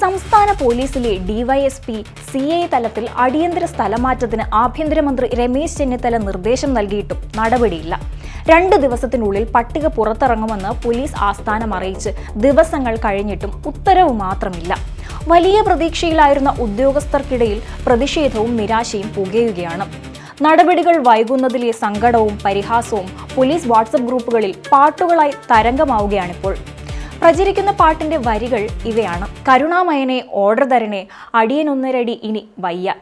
സംസ്ഥാന പോലീസിലെ DYSP CI തലത്തിൽ അടിയന്തര സ്ഥലമാറ്റത്തിന് ആഭ്യന്തരമന്ത്രി രമേശ് ചെന്നിത്തല നിർദ്ദേശം നൽകിയിട്ടും നടപടിയില്ല. 2 ദിവസത്തിനുള്ളിൽ പട്ടിക പുറത്തിറങ്ങുമെന്ന് പോലീസ് ആസ്ഥാനം അറിയിച്ച് ദിവസങ്ങൾ കഴിഞ്ഞിട്ടും ഉത്തരവ് മാത്രമില്ല. വലിയ പ്രതീക്ഷയിലായിരുന്ന ഉദ്യോഗസ്ഥർക്കിടയിൽ പ്രതിഷേധവും നിരാശയും പുകയുകയാണ്. നടപടികൾ വൈകുന്നതിലെ സങ്കടവും പരിഹാസവും പോലീസ് വാട്സപ്പ് ഗ്രൂപ്പുകളിൽ പാട്ടുകളായി തരംഗമാവുകയാണിപ്പോൾ. പ്രചരിക്കുന്ന പാട്ടിന്റെ വരികൾ ഇവയാണ്: കരുണാമയനെ ഓർഡർ തരണേ, അടിയനൊന്നരടി ഇനി വയ്യ,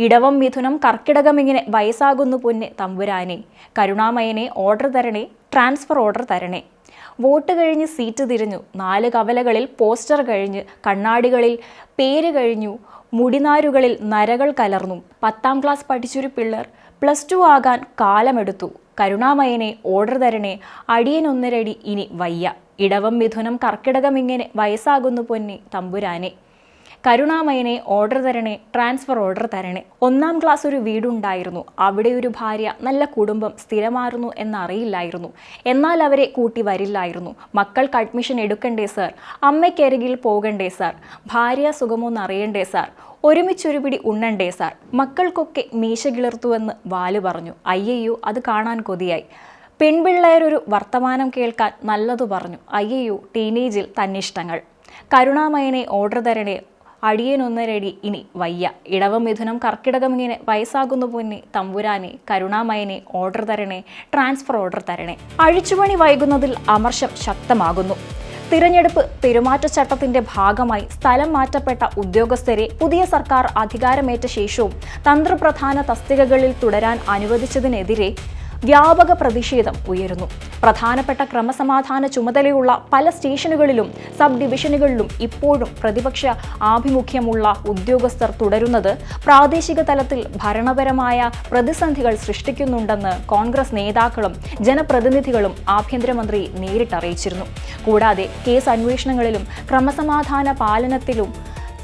ഇടവം മിഥുനം കർക്കിടകമിങ്ങനെ വയസ്സാകുന്നു പൊന്നെ തമ്പുരാനെ, കരുണാമയനെ ഓർഡർ തരണേ, ട്രാൻസ്ഫർ ഓർഡർ തരണേ. വോട്ട് കഴിഞ്ഞ് സീറ്റ് തിരിഞ്ഞു, 4 കവലകളിൽ പോസ്റ്റർ കഴിഞ്ഞ്, കണ്ണാടികളിൽ പേര് കഴിഞ്ഞു, മുടിനാരുകളിൽ നരകൾ കലർന്നു, 10ാം ക്ലാസ് പഠിച്ചൊരു പിള്ളേർ +2 ആകാൻ കാലമെടുത്തു, കരുണാമയനെ ഓർഡർ തരണേ, അടിയനൊന്നരടി ഇനി വയ്യ, ഇടവം മിഥുനം കർക്കിടകമിങ്ങനെ വയസ്സാകുന്നു പൊന്നെ തമ്പുരാനെ, കരുണാമയനെ ഓർഡർ തരണേ, ട്രാൻസ്ഫർ ഓർഡർ തരണേ. 1ാം ക്ലാസ് ഒരു വീടുണ്ടായിരുന്നു, അവിടെ ഒരു ഭാര്യ, നല്ല കുടുംബം, സ്ഥിരമായിരുന്നു എന്നറിയില്ലായിരുന്നു. എന്നാൽ അവരെ കൂട്ടി വരില്ലായിരുന്നു. മക്കൾക്ക് അഡ്മിഷൻ എടുക്കണ്ടേ സാർ, അമ്മയ്ക്കരികിൽ പോകണ്ടേ സാർ, ഭാര്യ സുഖമൊന്നറിയണ്ടേ സാർ, ഒരുമിച്ചൊരു പിടി ഉണ്ണണ്ടേ സാർ, മക്കൾക്കൊക്കെ മീശ കിളിർത്തുവെന്ന് വാല് പറഞ്ഞു. അയ്യയ്യോ, അത് കാണാൻ കൊതിയായി. പെൺപിള്ളേരൊരു വർത്തമാനം കേൾക്കാൻ നല്ലതു പറഞ്ഞു. അയ്യയ്യോ, ടീനേജിൽ തന്നിഷ്ടങ്ങൾ. കരുണാമയനെ ഓർഡർ തരണേ, അടിയനൊന്നരടി ഇനി വയ്യ, ഇടവം മിഥുനം കർക്കിടകമിങ്ങനെ വയസ്സാകുന്നു പൊന്നെ തമ്പുരാനെ, കരുണാമയനെ ഓർഡർ തരണേ, ട്രാൻസ്ഫർ ഓർഡർ തരണേ. അഴിച്ചുപണി വൈകുന്നതിൽ അമർഷം ശക്തമാകുന്നു. തിരഞ്ഞെടുപ്പ് പെരുമാറ്റച്ചട്ടത്തിന്റെ ഭാഗമായി സ്ഥലം മാറ്റപ്പെട്ട ഉദ്യോഗസ്ഥരെ പുതിയ സർക്കാർ അധികാരമേറ്റ ശേഷവും തന്ത്രപ്രധാന തസ്തികകളിൽ തുടരാൻ അനുവദിച്ചതിനെതിരെ വ്യാപക പ്രതിഷേധം ഉയരുന്നു. പ്രധാനപ്പെട്ട ക്രമസമാധാന ചുമതലയുള്ള പല സ്റ്റേഷനുകളിലും സബ് ഡിവിഷനുകളിലും ഇപ്പോഴും പ്രതിപക്ഷ ആഭിമുഖ്യമുള്ള ഉദ്യോഗസ്ഥർ തുടരുന്നത് പ്രാദേശിക തലത്തിൽ ഭരണപരമായ പ്രതിസന്ധികൾ സൃഷ്ടിക്കുന്നുണ്ടെന്ന് കോൺഗ്രസ് നേതാക്കളും ജനപ്രതിനിധികളും ആഭ്യന്തരമന്ത്രി നേരിട്ടറിയിച്ചിരുന്നു. കൂടാതെ കേസ് അന്വേഷണങ്ങളിലും ക്രമസമാധാന പാലനത്തിലും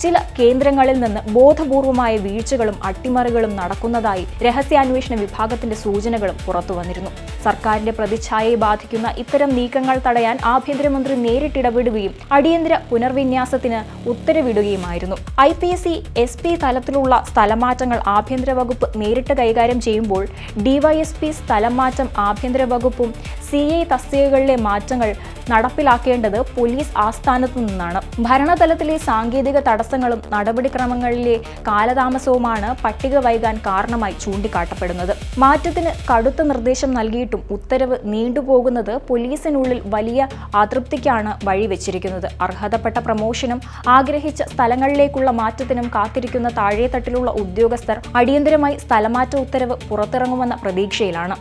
ചില കേന്ദ്രങ്ങളിൽ നിന്ന് ബോധപൂർവമായ വീഴ്ചകളും അട്ടിമറികളും നടക്കുന്നതായി രഹസ്യാന്വേഷണ വിഭാഗത്തിന്റെ സൂചനകളും പുറത്തുവന്നിരുന്നു. സർക്കാരിന്റെ പ്രതിച്ഛായയെ ബാധിക്കുന്ന ഇത്തരം നീക്കങ്ങൾ തടയാൻ ആഭ്യന്തരമന്ത്രി നേരിട്ടിടപെടുകയും അടിയന്തര പുനർവിന്യാസത്തിന് ഉത്തരവിടുകയുമായിരുന്നു. IPSC SP തലത്തിലുള്ള സ്ഥലമാറ്റങ്ങൾ ആഭ്യന്തര വകുപ്പ് നേരിട്ട് കൈകാര്യം ചെയ്യുമ്പോൾ DYSP സ്ഥലം മാറ്റം ആഭ്യന്തര വകുപ്പും CI തസ്തികകളിലെ മാറ്റങ്ങൾ നടപ്പിലാക്കേണ്ടത് പോലീസ് ആസ്ഥാനത്തു നിന്നാണ്. ഭരണതലത്തിലെ സാങ്കേതിക തടസ്സങ്ങളും നടപടിക്രമങ്ങളിലെ കാലതാമസവുമാണ് പട്ടിക വൈകാൻ കാരണമായി ചൂണ്ടിക്കാട്ടപ്പെടുന്നത്. മാറ്റത്തിന് കടുത്ത നിർദ്ദേശം നൽകിയിട്ടും ഉത്തരവ് നീണ്ടുപോകുന്നത് പോലീസിനുള്ളിൽ വലിയ അതൃപ്തിക്കാണ് വഴിവെച്ചിരിക്കുന്നത്. അർഹതപ്പെട്ട പ്രമോഷനും ആഗ്രഹിച്ച സ്ഥലങ്ങളിലേക്കുള്ള മാറ്റത്തിനും കാത്തിരിക്കുന്ന താഴെത്തട്ടിലുള്ള ഉദ്യോഗസ്ഥർ അടിയന്തരമായി സ്ഥലമാറ്റ ഉത്തരവ് പുറത്തിറങ്ങുമെന്ന പ്രതീക്ഷയിലാണ്.